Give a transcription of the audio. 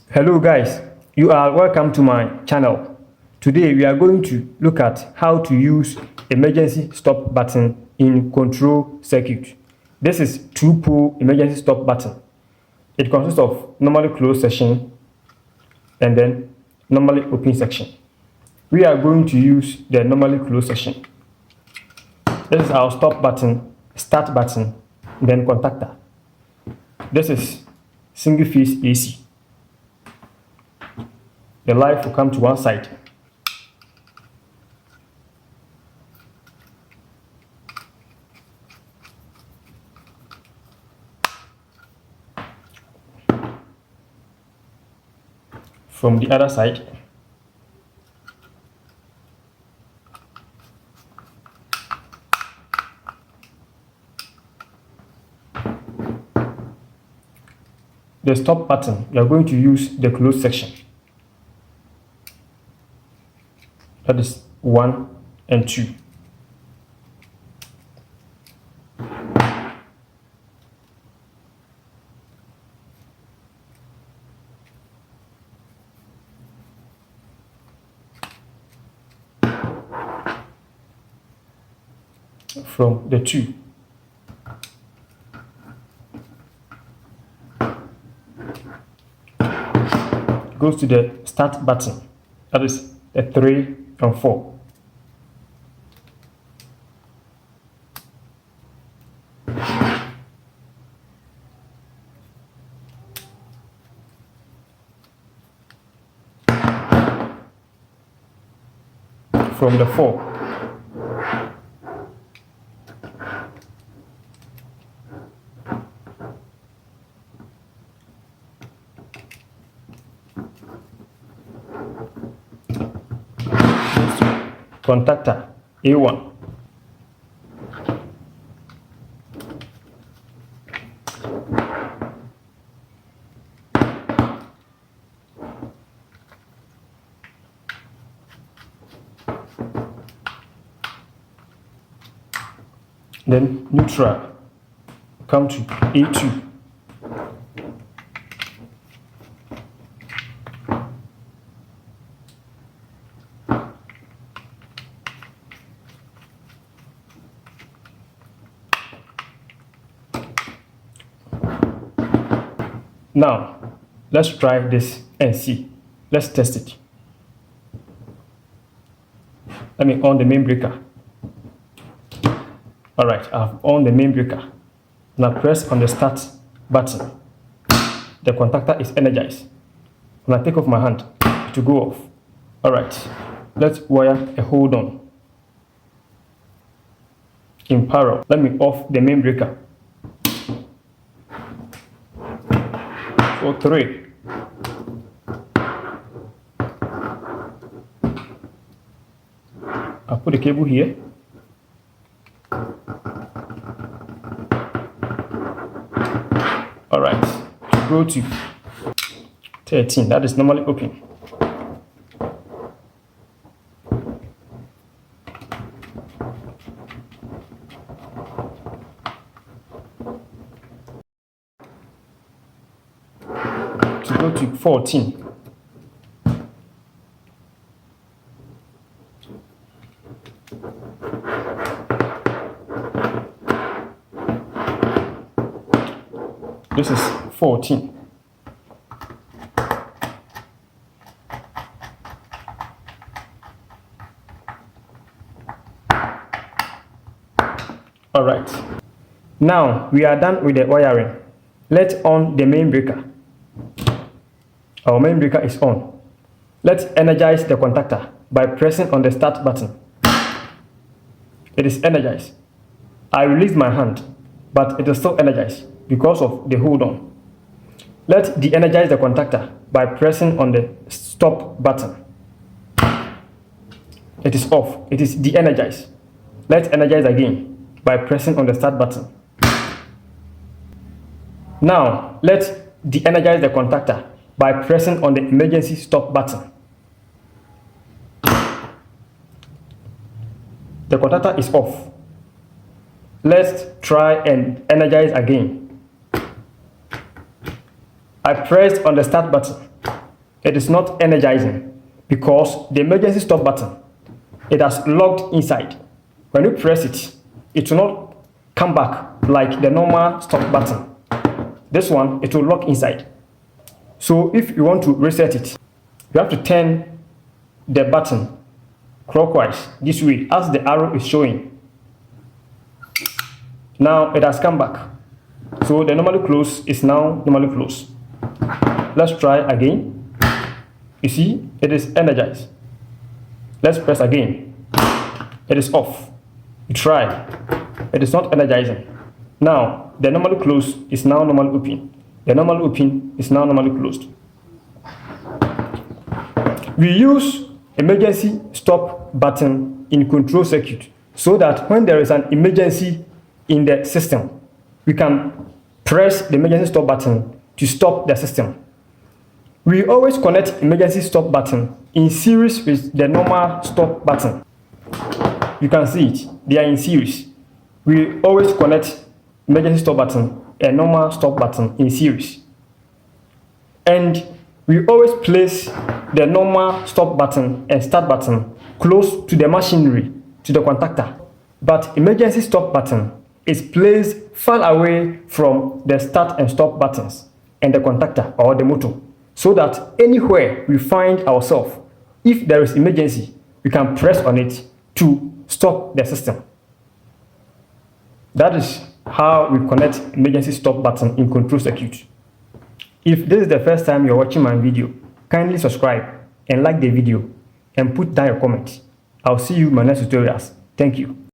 Hello guys, you are welcome to my channel. Today we are going to look at how to use emergency stop button in control circuit. This is two-pole emergency stop button. It consists of normally closed section and then normally open section. We are going to use the normally closed section. This is our stop button, start button, then contactor. This is single phase AC. The light will come to one side. From the other side, the stop button, we are going to use the closed section. That is 1 and 2. From the 2, goes to the start button, that is the 3 and 4. From the 4, contactor A1. Then neutral, come to A2. Now, let's try this and see. Let's test it. Let me on the main breaker. Alright, I've on the main breaker. Now press on the start button. The contactor is energized. When I take off my hand, it will go off. Alright, let's wire a hold on in parallel. Let me off the main breaker. For 3. I'll put the cable here. Alright, go to 13, that is normally open. To go to 14. This is 14. All right. Now we are done with the wiring. Let's on the main breaker. Our main breaker is on. Let's energize the contactor by pressing on the start button. It is energized. I release my hand, but it is still energized because of the hold on. Let's de-energize the contactor by pressing on the stop button. It is off. It is de-energized. Let's energize again by pressing on the start button. Now, let's de-energize the contactor by pressing on the emergency stop button. The contactor is off. Let's try and energize again. I pressed on the start button. it is not energizing because the emergency stop button, it has locked inside. When you press it, it will not come back like the normal stop button. This one, it will lock inside. So if you want to reset it, you have to turn the button clockwise this way as the arrow is showing. Now it has come back. So the normally close is now normally close. Let's try again. You see, it is energized. Let's press again. It is off. You try. It is not energizing. Now the normally close is now normally open. The normal open is now normally closed. We use emergency stop button in control circuit so that when there is an emergency in the system, we can press the emergency stop button to stop the system. We always connect emergency stop button in series with the normal stop button. You can see it, they are in series. We always connect emergency stop button and normal stop button in series. And we always place the normal stop button and start button close to the machinery, to the contactor. But emergency stop button is placed far away from the start and stop buttons and the contactor or the motor, so that anywhere we find ourselves, if there is emergency, we can press on it to stop the system. That is how we connect emergency stop button in control circuit. If this is the first time you're watching my video, kindly subscribe and like the video and put down your comment. I'll see you in my next tutorials. Thank you.